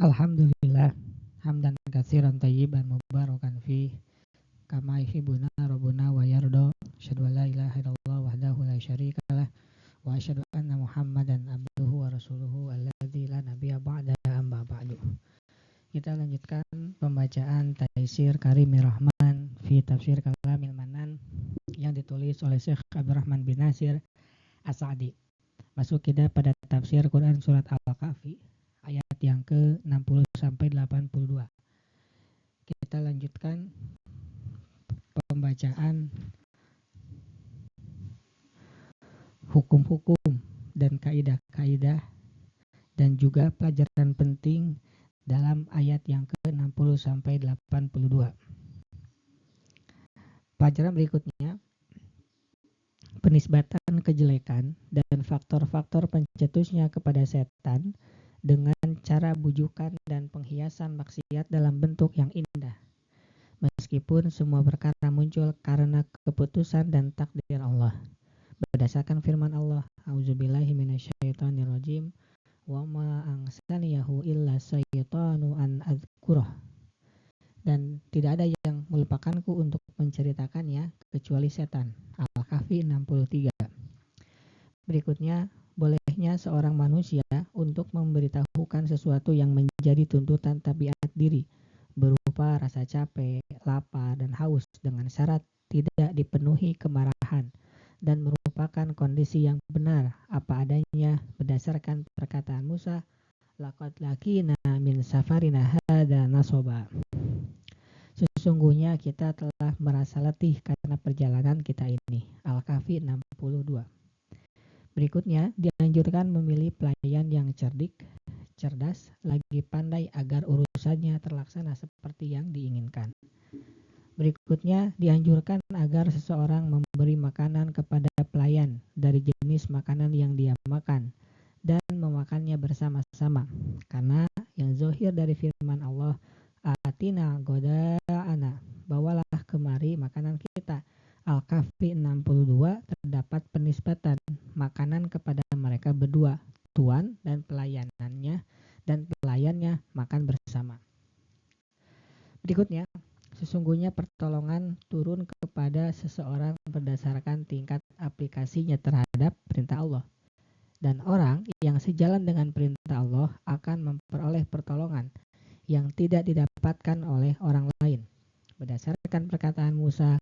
Alhamdulillah hamdan katsiran thayyiban mubarakan fi kama yuhibbuna rabbuna wa yarda. Asyhadu an la ilaha illallah wahdahu la syarikalah wa asyhadu anna Muhammadan abduhu wa rasuluhu alladzi la nabiyya ba'da amma ba'du. Kita lanjutkan pembacaan Taisir Karimir Rahman fi Tafsir Kalamil Manan yang ditulis oleh Syekh Abdurrahman bin Nasir As-Sa'di. Masuk kita pada tafsir Quran surat Al-Kahfi ayat yang ke-60 sampai 82. Kita lanjutkan pembacaan hukum-hukum dan kaidah-kaidah dan juga pelajaran penting dalam ayat yang ke-60 sampai 82. Pelajaran berikutnya, penisbatan kejelekan dan faktor-faktor pencetusnya kepada setan dengan cara bujukan dan penghiasan maksiat dalam bentuk yang indah. Meskipun semua perkara muncul karena keputusan dan takdir Allah. Berdasarkan firman Allah, A'udzubillahi minasyaitonirrajim, wa ma angsaniyahu illa syaitanu an adzkurah. Dan tidak ada yang melupakanku untuk menceritakannya kecuali setan. Al-Kahfi 63. Berikutnya, bolehnya seorang manusia untuk memberitahukan sesuatu yang menjadi tuntutan tabiat diri, berupa rasa capek, lapar, dan haus dengan syarat tidak dipenuhi kemarahan, dan merupakan kondisi yang benar apa adanya berdasarkan perkataan Musa, laqad laqina min safarina hadza nasaba. Sesungguhnya kita telah merasa letih karena perjalanan kita ini. Al-Kahfi 62. Berikutnya, dianjurkan memilih pelayan yang cerdas, lagi pandai agar urusannya terlaksana seperti yang diinginkan. Berikutnya, dianjurkan agar seseorang memberi makanan kepada pelayan dari jenis makanan yang dia makan dan memakannya bersama-sama. Karena yang zahir dari firman Allah, atina goda'ana, bawalah kemari makanan kita. Al-Kahfi 62 terdapat penisbatan makanan kepada mereka berdua, tuan dan pelayanannya, dan pelayannya makan bersama. Berikutnya, sesungguhnya pertolongan turun kepada seseorang berdasarkan tingkat aplikasinya terhadap perintah Allah. Dan orang yang sejalan dengan perintah Allah akan memperoleh pertolongan yang tidak didapatkan oleh orang lain. Berdasarkan perkataan Musa,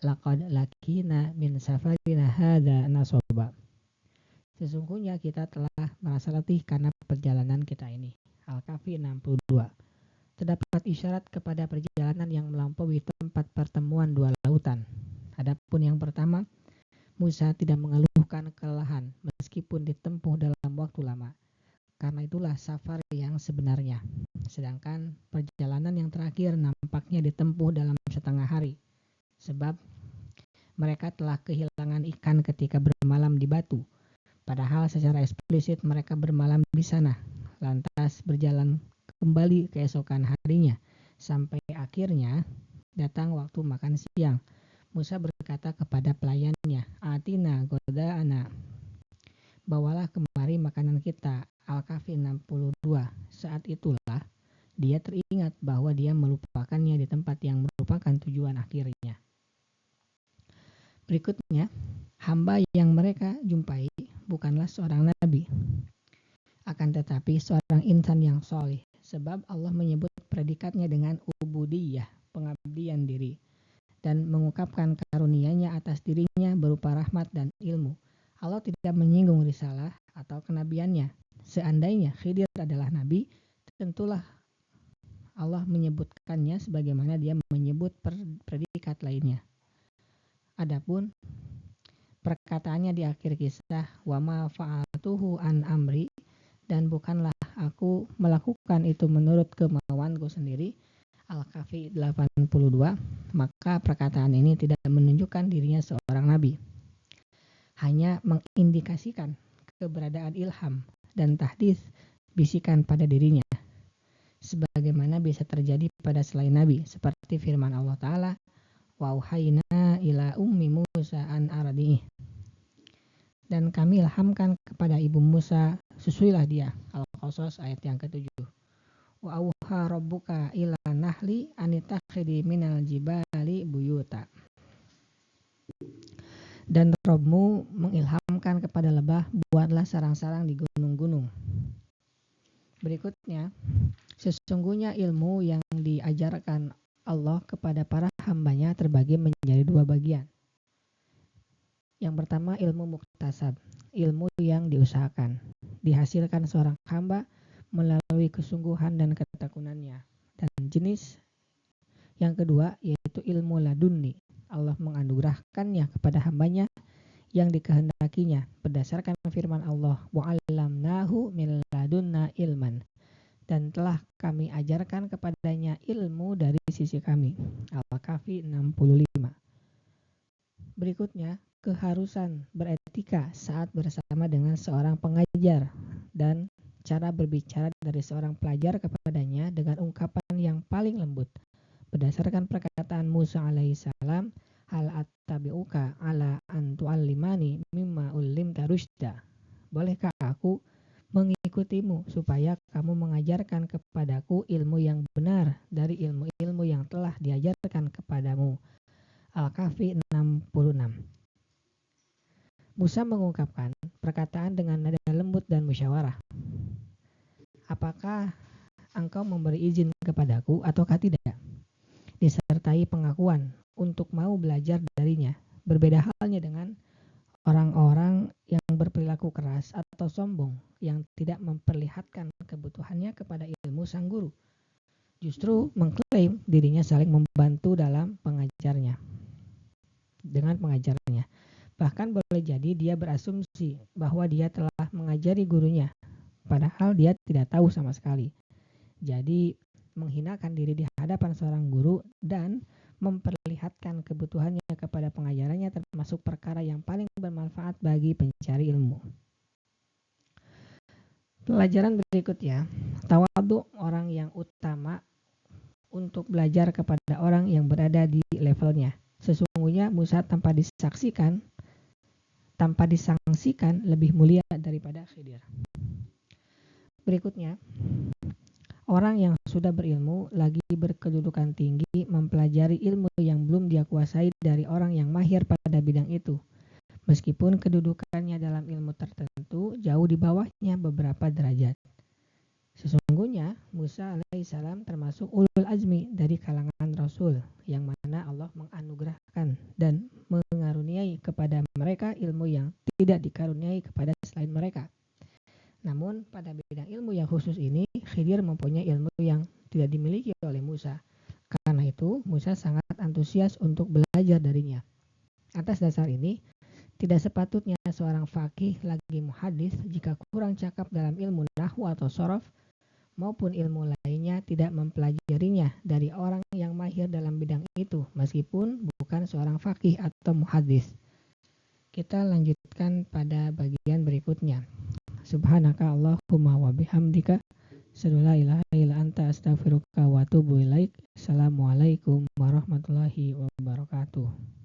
laqad laqina min safarina hadza nasaba. Sesungguhnya kita telah merasa letih karena perjalanan kita ini. Al-Kahfi 62. Terdapat isyarat kepada perjalanan yang melampaui tempat pertemuan dua lautan. Adapun yang pertama, Musa tidak mengeluhkan kelelahan meskipun ditempuh dalam waktu lama. Karena itulah safar yang sebenarnya. Sedangkan perjalanan yang terakhir nampaknya ditempuh dalam setengah hari. Sebab mereka telah kehilangan ikan ketika bermalam di batu. Padahal secara eksplisit mereka bermalam di sana. Lantas berjalan kembali keesokan harinya. Sampai akhirnya datang waktu makan siang. Musa berkata kepada pelayannya, atina goda'ana, bawalah kemari makanan kita. Al-Kahfi 62. Saat itulah dia teringat bahwa dia melupakannya di tempat yang merupakan tujuan akhirnya. Berikutnya, hamba yang mereka jumpai bukanlah seorang nabi, akan tetapi seorang insan yang soleh. Sebab Allah menyebut predikatnya dengan ubudiyah, pengabdian diri, dan mengungkapkan karunia-Nya atas dirinya berupa rahmat dan ilmu. Allah tidak menyinggung risalah atau kenabiannya. Seandainya Khidir adalah nabi, tentulah Allah menyebutkannya sebagaimana dia menyebut predikat lainnya. Adapun perkataannya di akhir kisah, wa ma fa'atuhu an amri, dan bukanlah aku melakukan itu menurut kemauanku sendiri. Al-Kahfi 82. Maka perkataan ini tidak menunjukkan dirinya seorang nabi, hanya mengindikasikan keberadaan ilham dan tahdits bisikan pada dirinya, sebagaimana bisa terjadi pada selain nabi, seperti firman Allah Ta'ala, wa auhayna ila ummi Musa an ardi'ih, dan kami ilhamkan kepada ibu Musa, susuilah dia. Al-Qasas ayat yang ke-7. Wa auha rabbuka ila nahli anittakhidhi minal jibali buyuta. Dan Robmu mengilhamkan kepada lebah, buatlah sarang-sarang di gunung-gunung. Berikutnya, sesungguhnya ilmu yang diajarkan Allah kepada para hambanya terbagi menjadi dua bagian. Yang pertama ilmu muktasab, ilmu yang diusahakan, dihasilkan seorang hamba melalui kesungguhan dan ketekunannya. Dan jenis yang kedua yaitu ilmu laduni, Allah menganugerahkannya kepada hambanya yang dikehendakinya berdasarkan firman Allah, wa'allamnahu min ladunna ilman, dan telah kami ajarkan kepadanya ilmu dari sisi kami. Al-Kahfi 65. Berikutnya, keharusan beretika saat bersama dengan seorang pengajar dan cara berbicara dari seorang pelajar kepadanya dengan ungkapan yang paling lembut. Berdasarkan perkataan Musa alaihissalam, hal attabi'uka ala an tu'allimani mimma ullimta rusyda. Bolehkah aku mengikutimu supaya kamu mengajarkan kepadaku ilmu yang benar dari ilmu-ilmu yang telah diajarkan kepadamu. Al-Kahfi 66. Musa mengungkapkan perkataan dengan nada lembut dan musyawarah. Apakah engkau memberi izin kepadaku ataukah tidak? Disertai pengakuan untuk mau belajar darinya. Berbeda halnya dengan orang-orang yang berperilaku keras atau sombong yang tidak memperlihatkan kebutuhannya kepada ilmu sang guru. Justru mengklaim dirinya saling membantu dalam dengan pengajarnya. Bahkan boleh jadi dia berasumsi bahwa dia telah mengajari gurunya, padahal dia tidak tahu sama sekali. Jadi menghinakan diri di hadapan seorang guru dan memperlihatkan kebutuhannya kepada pengajarannya termasuk perkara yang paling bermanfaat bagi pencari ilmu. Pelajaran berikutnya, tawadhu orang yang utama untuk belajar kepada orang yang berada di levelnya. Sesungguhnya Musa tanpa disangsikan lebih mulia daripada Khidir. Berikutnya, orang yang sudah berilmu lagi berkedudukan tinggi mempelajari ilmu yang belum dia kuasai dari orang yang mahir pada bidang itu. Meskipun kedudukannya dalam ilmu tertentu jauh di bawahnya beberapa derajat. Sesungguhnya Musa alaihissalam termasuk ulul azmi dari kalangan Rasul yang mana Allah menganugerahkan dan mengaruniai kepada mereka ilmu yang tidak dikaruniai kepada selain mereka. Namun pada bidang ilmu yang khusus ini Khidir mempunyai ilmu yang tidak dimiliki oleh Musa. Karena itu Musa sangat antusias untuk belajar darinya. Atas dasar ini tidak sepatutnya seorang faqih lagi muhadis jika kurang cakap dalam ilmu nahwu atau shorof maupun ilmu lainnya tidak mempelajarinya dari orang yang mahir dalam bidang itu meskipun bukan seorang faqih atau muhadis. Kita lanjutkan pada bagian berikutnya. Subhanaka Allahumma wa bihamdika asyhadu an la ilaha illa anta astaghfiruka wa atubu ilaik. Assalamualaikum warahmatullahi wabarakatuh.